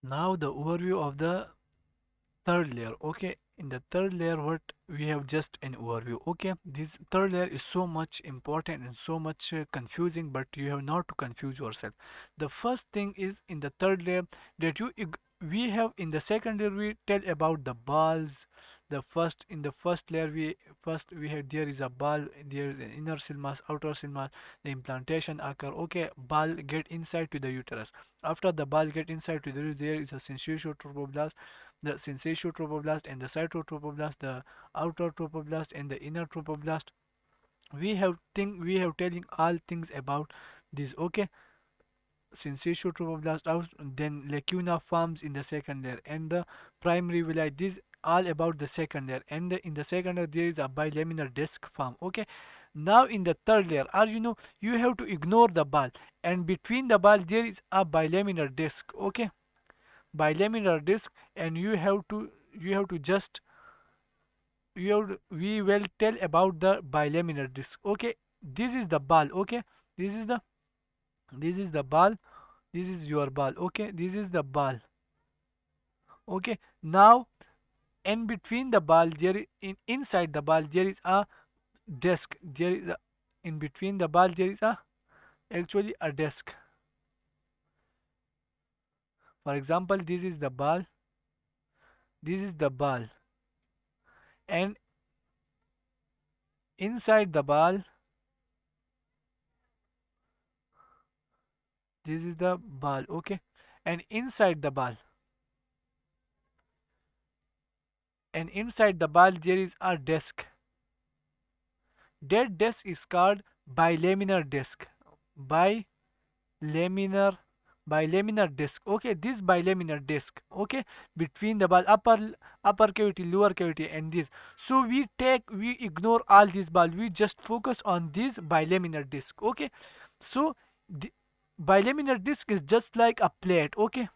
Now the overview of the third layer. Okay, in the third layer, what we have just an overview. Okay, this third layer is so much important and so much confusing, but you have not to confuse yourself. The first thing is in the third layer that we have. In the second layer we tell about the balls. The first in the first layer we have, there is a ball, there is an inner cell mass, outer cell mass, the implantation occur. Okay, ball get inside to the uterus. After the ball get inside to the uterus, there is a syncytial trophoblast, the syncytial trophoblast and the cytotrophoblast, the outer trophoblast and the inner trophoblast. We have telling all things about this. Okay, syncytial trophoblast out, then lacuna forms in the second layer, and the primary villi. This all about the second layer, and in the second layer there is a bilaminar disc form. Okay, now in the third layer, or you have to ignore the ball, and between the ball there is a bilaminar disc. Okay, bilaminar disc, and you have to just we will tell about the bilaminar disc. Okay, this is the ball. Okay, this is the this is the ball, this is your ball. Okay, this is the ball. Okay, now in between the ball inside the ball there is a desk. In between the ball there is a actually a desk. For example, this is the ball, this is the ball, and inside the ball this is the ball. Okay, and inside the ball there is a desk. That desk is called bilaminar disc. Bilaminar bilaminar disc. Okay, this bilaminar disc. Okay, between the ball, upper cavity, lower cavity, and this. So we ignore all these ball. We just focus on this bilaminar disc. Okay, so the bilaminar disc is just like a plate. Okay,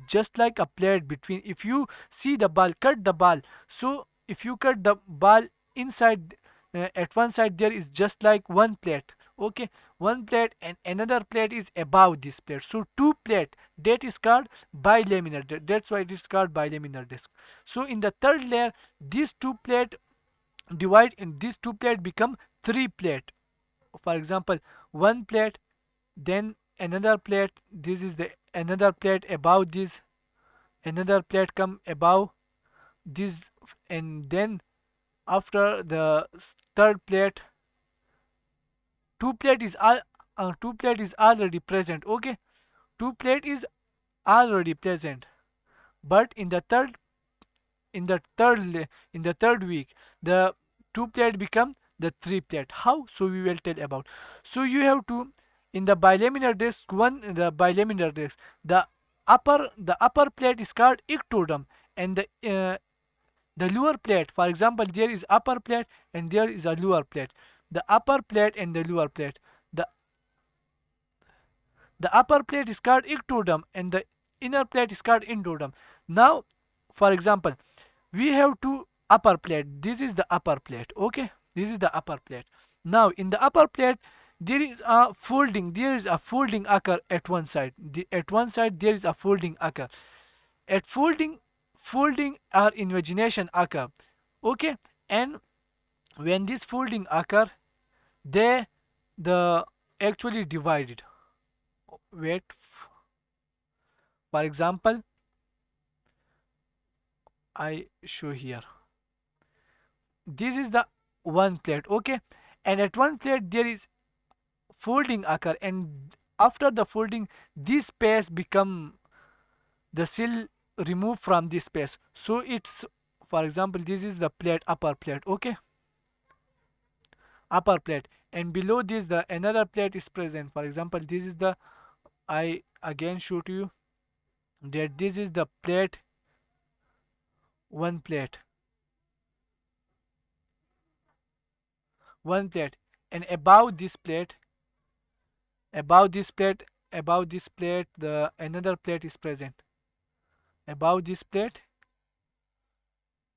just like a plate. Between, if you see the ball, cut the ball. So if you cut the ball inside, at one side there is just like one plate. Okay, one plate and another plate is above this plate, so two plate, that is called bilaminar. That's why it is called bilaminar disc. So in the third layer, these two plate divide, and these two plate become three plate. For example, one plate, then another plate, this is the another plate above this, another plate come above this, and then after the third plate, two plate is two plate is already present. Okay, two plate is already present, but in the third week, the two plate become the three plate. How? So we will tell about. So you have to, in the bilaminar disc, the bilaminar disc, the upper plate is called ectoderm, and the lower plate, for example, there is upper plate and there is a lower plate. The upper plate and the lower plate, the the upper plate is called ectoderm and the inner plate is called endoderm. Now, for example, we have two upper plate. This is the upper plate. Okay, this is the upper plate. Now in the upper plate there is a folding occur at one side. At one side there is a folding occur. At folding or invagination occur. Okay, and when this folding occur, they the actually divided. Wait, for example, I show here. This is the one plate. Okay, and at one plate there is folding occur, and after the folding, this space become the cell removed from this space. So it's, for example, this is the plate, upper plate. Okay, upper plate, and below this the another plate is present. For example, this is the, I again show to you that this is the plate, one plate, one plate, and above this plate, above this plate, the another plate is present. Above this plate,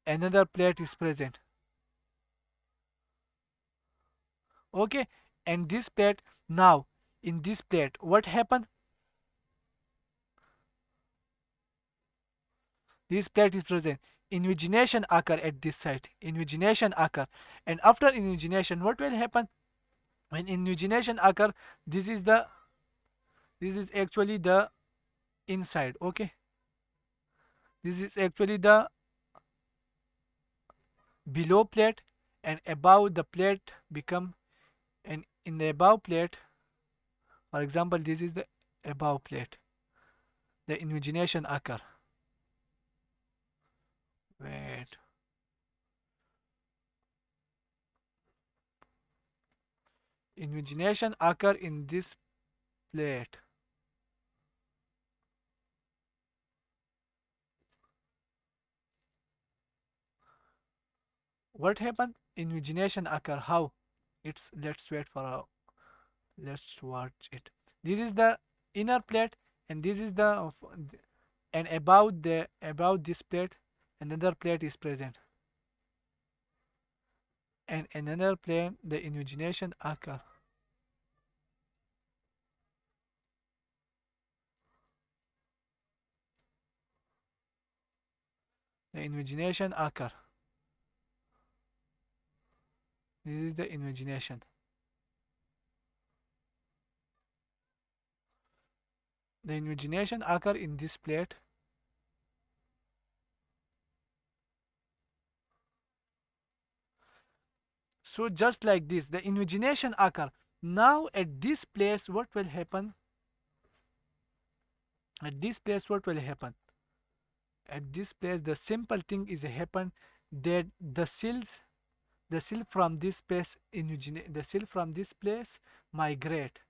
another plate is present. Okay, and this plate, now in this plate, what happened? This plate is present. Invagination occur at this site. Invagination occur, and after invagination, what will happen? When invagination occur, this is the this is actually the inside. Okay, this is actually the below plate, and above the plate become, and in the above plate, for example, this is the above plate. The invagination occur. Wait. Invagination occur in this plate. What happened? Invagination occur. How? It's let's wait for a let's watch it. This is the inner plate, and this is the and above this plate another plate is present, and another plane the invagination occur. The invagination occur. This is the invagination. The invagination occur in this plate. So just like this, the invagination occur. Now at this place, what will happen? At this place, what will happen? At this place, the simple thing is happen that the cell from this place the cell from this place migrate.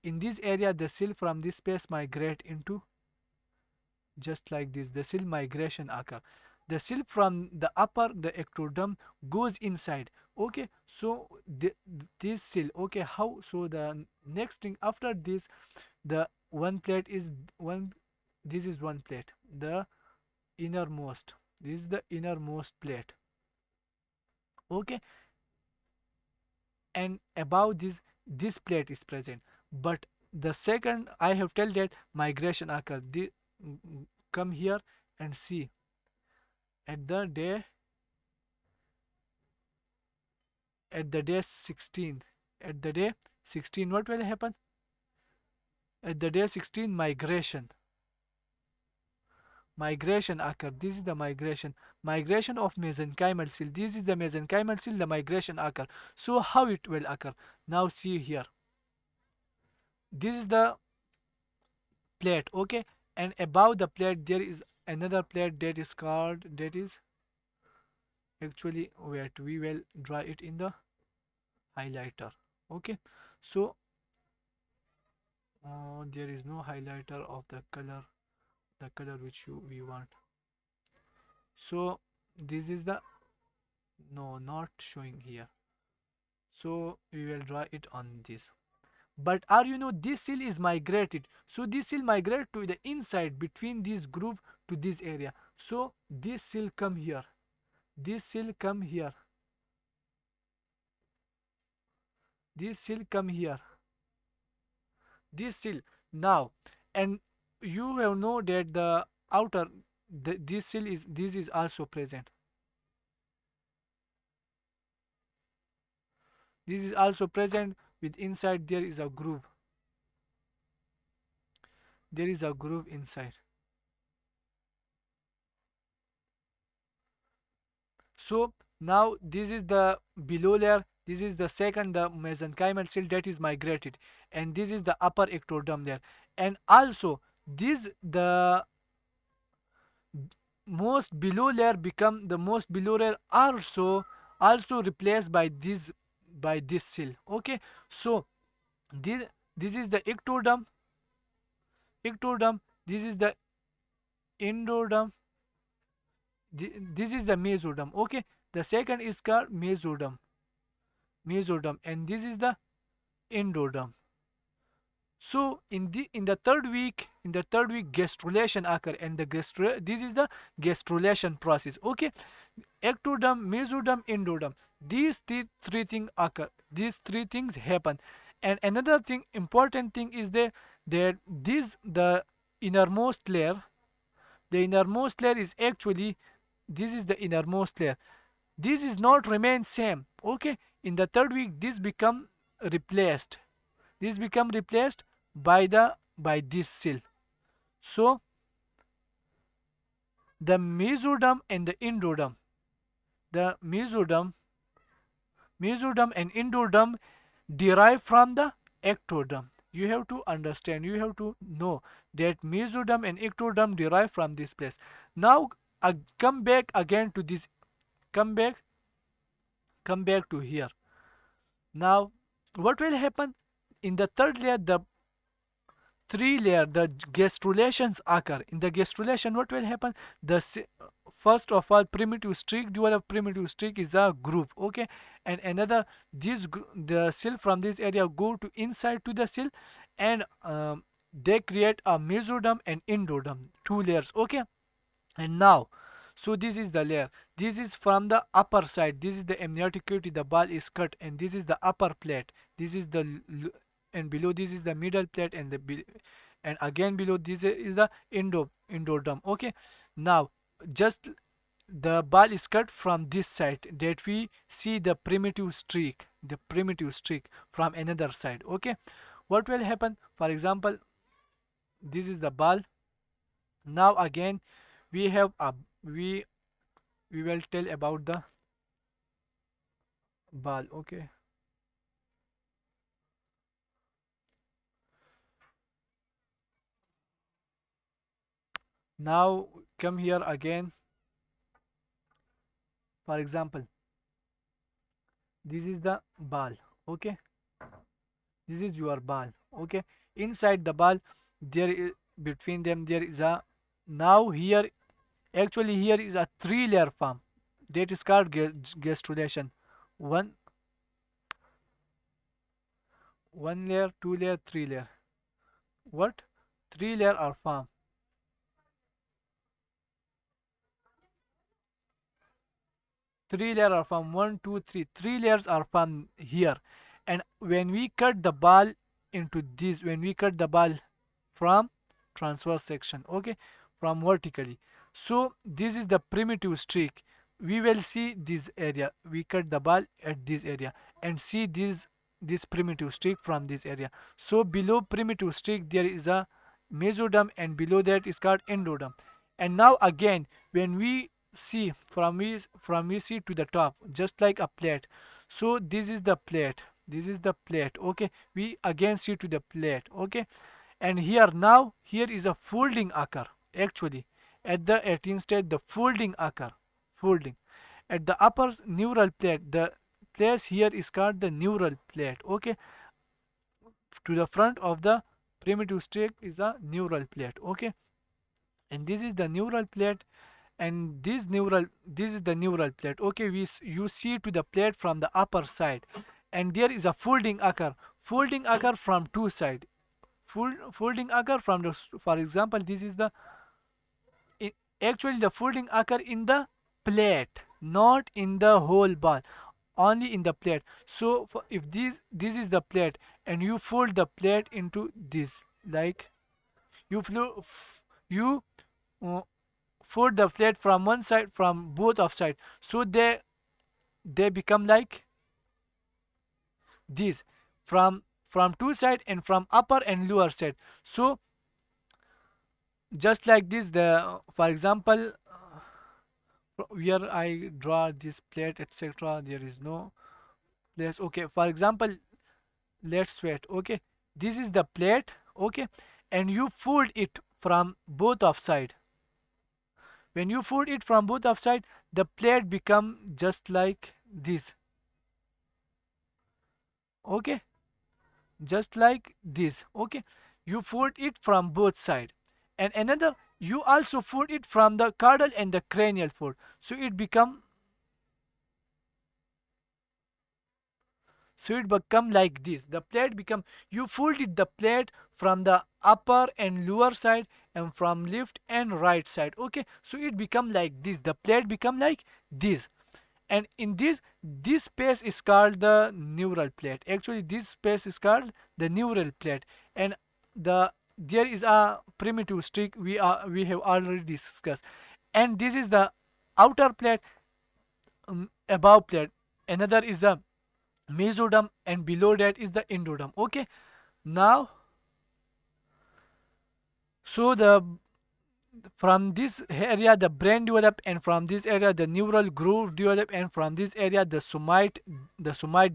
In this area, the cell from this place migrate into just like this. The cell migration occur. The cell from the upper the ectoderm goes inside. Okay, so this cell. Okay, how? So the next thing after this, the one plate is one. This is one plate. The innermost. This is the innermost plate. Okay, and above this plate is present. But the second I have told that migration occur. Come here and see at the day at the day 16, at the day 16 what will happen? At the day 16 migration occur. This is the migration of mesenchymal cell. This is the mesenchymal cell. The migration occur. So how it will occur? Now see here. This is the plate. Okay, and above the plate there is another plate that is called, that is actually, wait, we will draw it in the highlighter. Okay, so there is no highlighter of the color which we want. So this is the, no, not showing here. So we will draw it on this. But are you know this cell is migrated. So this cell migrate to the inside between this group to this area. So this cell come here. This cell come here. This cell come here. This cell now, and you have know that the outer this cell is, this is also present. This is also present with inside there is a groove. There is a groove inside. So now this is the below layer. This is the second the mesenchymal cell that is migrated, and this is the upper ectoderm there. And also this the most below layer become the most below layer also replaced by this cell. Okay, so this is the ectoderm. This is the endoderm. This is the mesoderm. Okay, the second is called mesoderm, and this is the endoderm. So in the third week gastrulation occur, and this is the gastrulation process. Okay, ectoderm, mesoderm, endoderm, these three things occur, these three things happen. And another thing, important thing is that this the innermost layer The innermost layer is actually, this is the innermost layer. This is not remain same. Okay, in the third week this become replaced. This become replaced by the by this cell. So the mesoderm and the endoderm, the mesoderm and endoderm derive from the ectoderm. You have to understand, you have to know that mesoderm and ectoderm derive from this place. Now come back again to this, come back, come back to here. Now what will happen in the third layer? The three layer, the gastrulations occur. In the gastrulation, what will happen? The first of all, primitive streak, develop primitive streak is a group. Okay, and another, this the cell from this area go to inside to the cell, and they create a mesoderm and endoderm, two layers. Okay, and now, so this is the layer, this is from the upper side, this is the amniotic cavity, the ball is cut, and this is the upper plate, this is the and below this is the middle plate, and and again below this is the endoderm. Okay, now just the ball is cut from this side, that we see the primitive streak, the primitive streak from another side. Okay, what will happen? For example, this is the ball. Now again we have a, we will tell about the ball. Okay, now come here again. For example, this is the ball. Okay, this is your ball. Okay, inside the ball there is, between them there is a, now here, actually here is a three layer form, that is called gastrulation. one one layer, two layer, three layer. What? Three layer are formed. Three layers are formed. One, two, three. Three layers are formed here. And when we cut the ball into this, when we cut the ball from transverse section, okay, from vertically, so this is the primitive streak. We will see this area. We cut the ball at this area and see this primitive streak from this area. So below primitive streak there is a mesoderm, and below that is called endoderm. And now again, when we see from we see to the top, just like a plate, so this is the plate, this is the plate. Okay, we again see to the plate. Okay, and here, now here is a folding occur. Actually, at the 18th stage the folding occur, folding at the upper neural plate. The place here is called the neural plate. Okay, to the front of the primitive streak is a neural plate. Okay, and this is the neural plate, and this is the neural plate. Okay, you see to the plate from the upper side, and there is a folding occur. Folding occur from two side. Folding occur from the, for example, this is the, actually the folding occur in the plate, not in the whole ball, only in the plate. So if this is the plate, and you fold the plate into this, like you you uh, fold the plate from one side, from both of side, so they become like this, from two side, and from upper and lower side. So just like this, the, for example, where I draw this plate, etc., there is no place. Okay, for example, let's wait. Okay, this is the plate. Okay, and you fold it from both of side. When you fold it from both of side, the plate become just like this. Okay, just like this. Okay, you fold it from both side, and another, you also fold it from the caudal and the cranial fold, so it become, so it become like this. The plate become, you folded the plate from the upper and lower side, and from left and right side. Okay, so it become like this, the plate become like this. And in this space is called the neural plate. Actually this space is called the neural plate, and the there is a primitive streak we have already discussed, and this is the outer plate, above plate. Another is the mesoderm, and below that is the endoderm. Okay, now, so the from this area the brain develop, and from this area the neural groove develop, and from this area the somite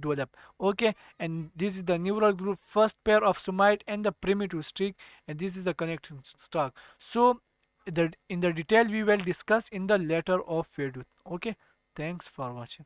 develop. Okay, and this is the neural groove, first pair of somite and the primitive streak, and this is the connection stalk. So in the detail we will discuss in the later of Vedut. Okay, thanks for watching.